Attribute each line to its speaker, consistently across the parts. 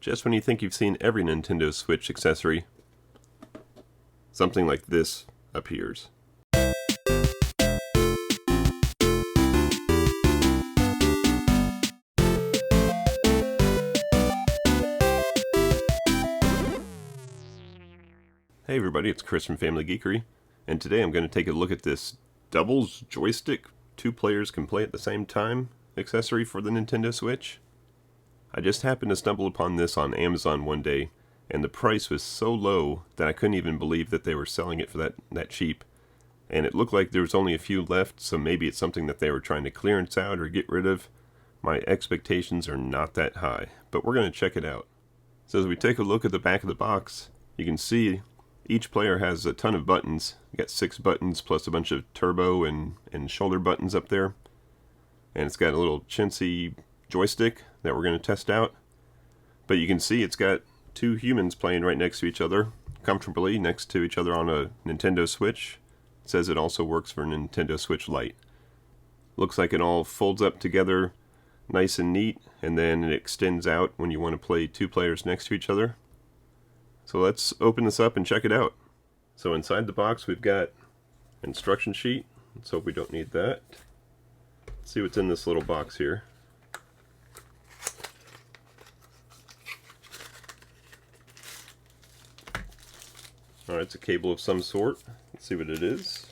Speaker 1: Just when you think you've seen every Nintendo Switch accessory, something like this appears. Hey everybody, it's Chris from Family Geekery, and today I'm going to take a look at this doubles joystick, 2 players can play at the same time accessory for the Nintendo Switch. I just happened to stumble upon this on Amazon one day, and the price was so low that I couldn't even believe that they were selling it for that cheap. And it looked like there was only a few left, so maybe it's something that they were trying to clearance out or get rid of. My expectations are not that high, but we're going to check it out. So as we take a look at the back of the box, you can see each player has a ton of buttons. You got 6 buttons plus a bunch of turbo and shoulder buttons up there. And it's got a little chintzy joystick that we're going to test out. But you can see it's got 2 humans playing right next to each other, comfortably next to each other on a Nintendo Switch. It says it also works for Nintendo Switch Lite. Looks like it all folds up together nice and neat, and then it extends out when you want to play 2 players next to each other. So let's open this up and check it out. So inside the box we've got an instruction sheet. Let's hope we don't need that. Let's see what's in this little box here. Alright, it's a cable of some sort. Let's see what it is.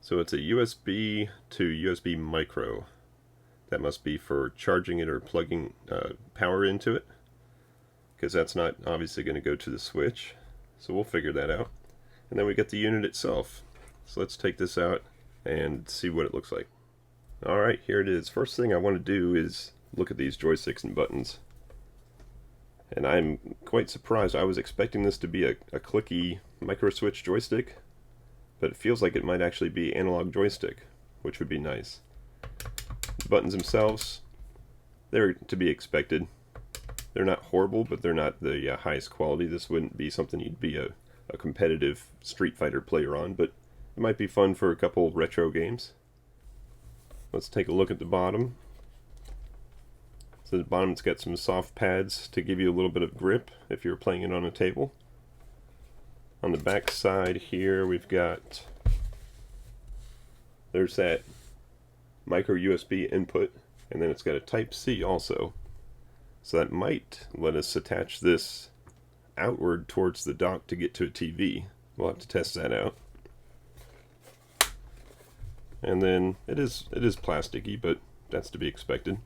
Speaker 1: So it's a USB to USB micro. That must be for charging it or plugging power into it, because that's not obviously going to go to the Switch. So we'll figure that out. And then we get the unit itself. So let's take this out and see what it looks like. Alright, here it is. First thing I want to do is look at these joysticks and buttons. And I'm quite surprised. I was expecting this to be a clicky micro switch joystick, but it feels like it might actually be analog joystick, which would be nice. The buttons themselves, they're to be expected. They're not horrible, but they're not the highest quality. This wouldn't be something you'd be a competitive Street Fighter player on, but it might be fun for a couple retro games. Let's take a look at the bottom. So the bottom, it's got some soft pads to give you a little bit of grip if you're playing it on a table. On the back side here we've got, there's that micro USB input, and then it's got a Type-C also. So that might let us attach this outward towards the dock to get to a TV. We'll have to test that out. And then it is plasticky, but that's to be expected.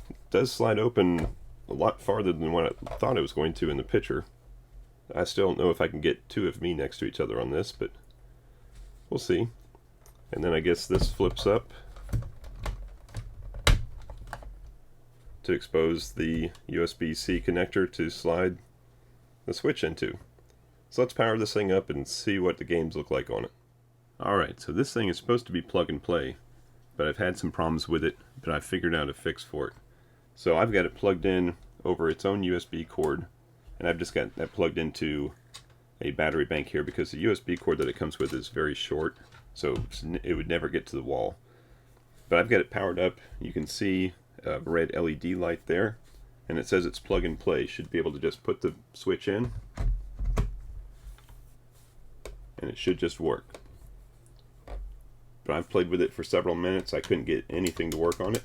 Speaker 1: It does slide open a lot farther than what I thought it was going to in the picture. I still don't know if I can get 2 of me next to each other on this, but we'll see. And then I guess this flips up to expose the USB-C connector to slide the Switch into. So let's power this thing up and see what the games look like on it. Alright, so this thing is supposed to be plug and play, but I've had some problems with it, but I figured out a fix for it. So I've got it plugged in over its own USB cord, and I've just got that plugged into a battery bank here because the USB cord that it comes with is very short, so it would never get to the wall. But I've got it powered up. You can see a red LED light there, and it says it's plug and play. Should be able to just put the Switch in, and it should just work. But I've played with it for several minutes. I couldn't get anything to work on it,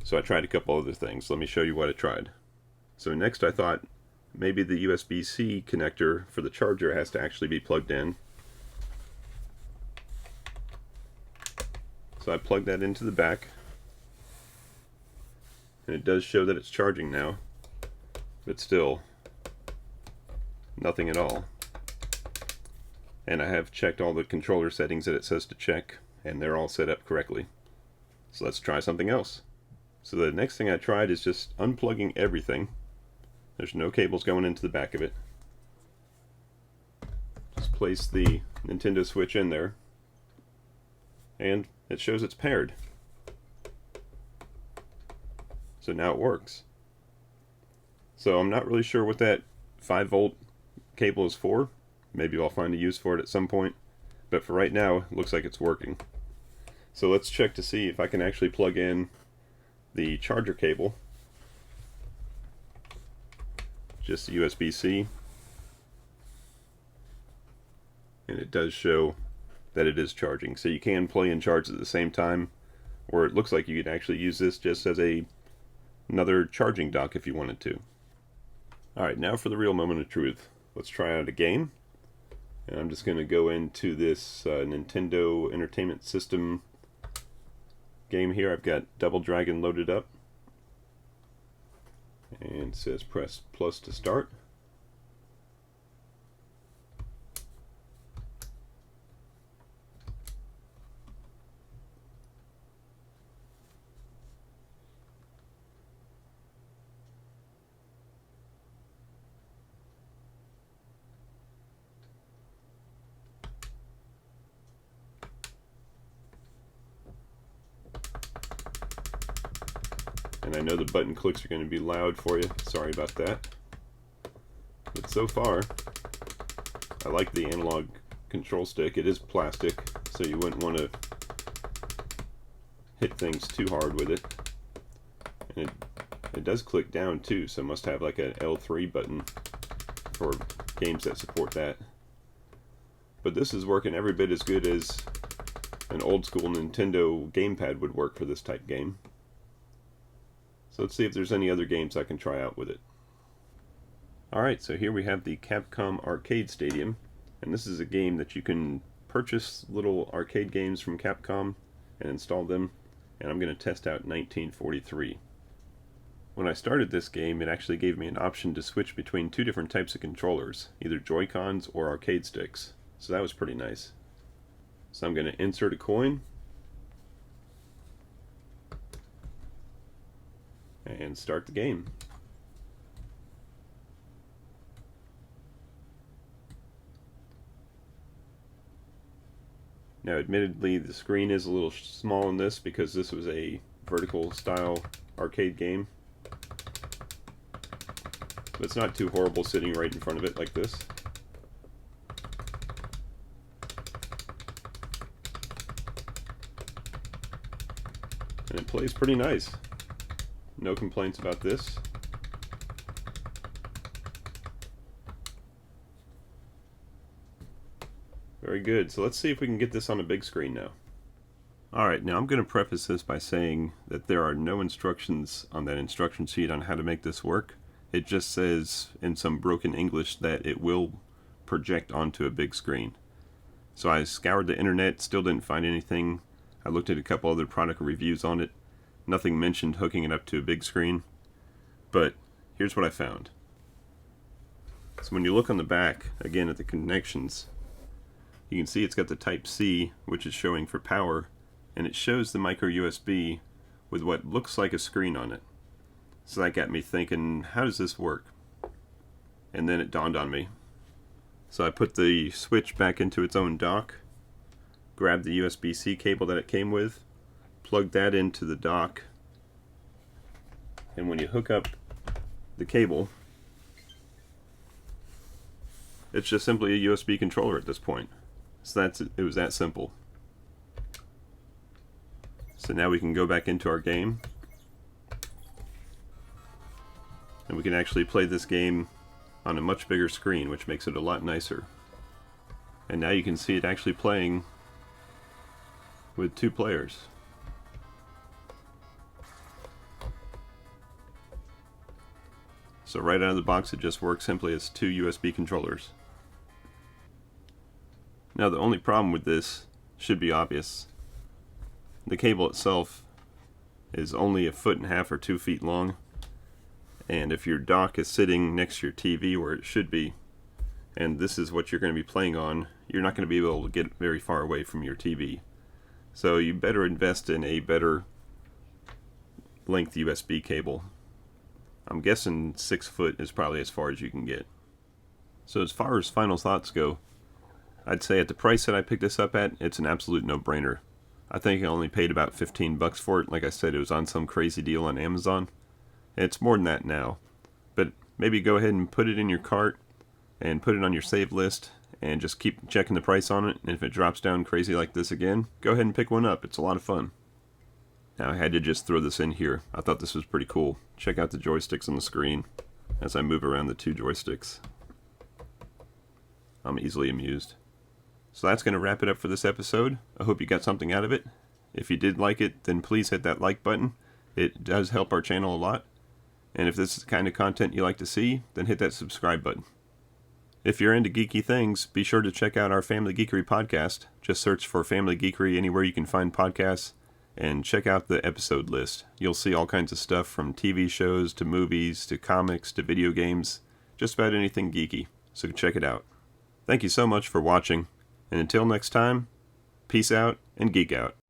Speaker 1: so I tried a couple other things. Let me show you what I tried. So next I thought maybe the USB-C connector for the charger has to actually be plugged in. So I plugged that into the back, and it does show that it's charging now, but still nothing at all. And I have checked all the controller settings that it says to check, and they're all set up correctly. So let's try something else. So the next thing I tried is just unplugging everything. There's no cables going into the back of it. Just place the Nintendo Switch in there, and it shows it's paired. So now it works. So I'm not really sure what that 5-volt cable is for. Maybe I'll find a use for it at some point. But for right now, it looks like it's working. So let's check to see if I can actually plug in the charger cable. Just USB-C. And it does show that it is charging. So you can play and charge at the same time, or it looks like you could actually use this just as another charging dock if you wanted to. Alright, now for the real moment of truth. Let's try out a game. And I'm just going to go into this Nintendo Entertainment System game here. I've got Double Dragon loaded up. And it says press plus to start. And I know the button clicks are going to be loud for you. Sorry about that. But so far, I like the analog control stick. It is plastic, so you wouldn't want to hit things too hard with it. And it does click down too, so it must have like an L3 button for games that support that. But this is working every bit as good as an old school Nintendo gamepad would work for this type game. So let's see if there's any other games I can try out with it. Alright, so here we have the Capcom Arcade Stadium. And this is a game that you can purchase little arcade games from Capcom and install them. And I'm going to test out 1943. When I started this game, it actually gave me an option to switch between two different types of controllers, either Joy-Cons or arcade sticks. So that was pretty nice. So I'm going to insert a coin. And start the game. Now admittedly the screen is a little small in this because this was a vertical style arcade game. But it's not too horrible sitting right in front of it like this. And it plays pretty nice. No complaints about this. Very good. So let's see if we can get this on a big screen now. Alright, now I'm going to preface this by saying that there are no instructions on that instruction sheet on how to make this work. It just says in some broken English that it will project onto a big screen. So I scoured the internet, still didn't find anything. I looked at a couple other product reviews on it. Nothing mentioned hooking it up to a big screen. But here's what I found. So when you look on the back, again at the connections, you can see it's got the Type-C, which is showing for power, and it shows the micro USB with what looks like a screen on it. So that got me thinking, how does this work? And then it dawned on me. So I put the switch back into its own dock, grabbed the USB-C cable that it came with, plugged that into the dock, and when you hook up the cable, it's just simply a USB controller at this point. So it was that simple. So now we can go back into our game, and we can actually play this game on a much bigger screen, which makes it a lot nicer. And now you can see it actually playing with two players. So right out of the box it just works simply as two USB controllers. Now the only problem with this should be obvious. The cable itself is only 1.5 feet or 2 feet long, and if your dock is sitting next to your TV where it should be, and this is what you're going to be playing on, you're not going to be able to get very far away from your TV. So you better invest in a better length USB cable. I'm guessing 6 foot is probably as far as you can get. So as far as final thoughts go, I'd say at the price that I picked this up at, it's an absolute no-brainer. I think I only paid about $15 for it. Like I said, it was on some crazy deal on Amazon. It's more than that now. But maybe go ahead and put it in your cart and put it on your save list and just keep checking the price on it, and if it drops down crazy like this again, go ahead and pick one up. It's a lot of fun. Now I had to just throw this in here. I thought this was pretty cool. Check out the joysticks on the screen as I move around the two joysticks. I'm easily amused. So that's going to wrap it up for this episode. I hope you got something out of it. If you did like it, then please hit that like button. It does help our channel a lot. And if this is the kind of content you like to see, then hit that subscribe button. If you're into geeky things, be sure to check out our Family Geekery Podcast. Just search for Family Geekery anywhere you can find podcasts, and check out the episode list. You'll see all kinds of stuff from TV shows to movies to comics to video games, just about anything geeky. So check it out. Thank you so much for watching, and until next time, peace out and geek out.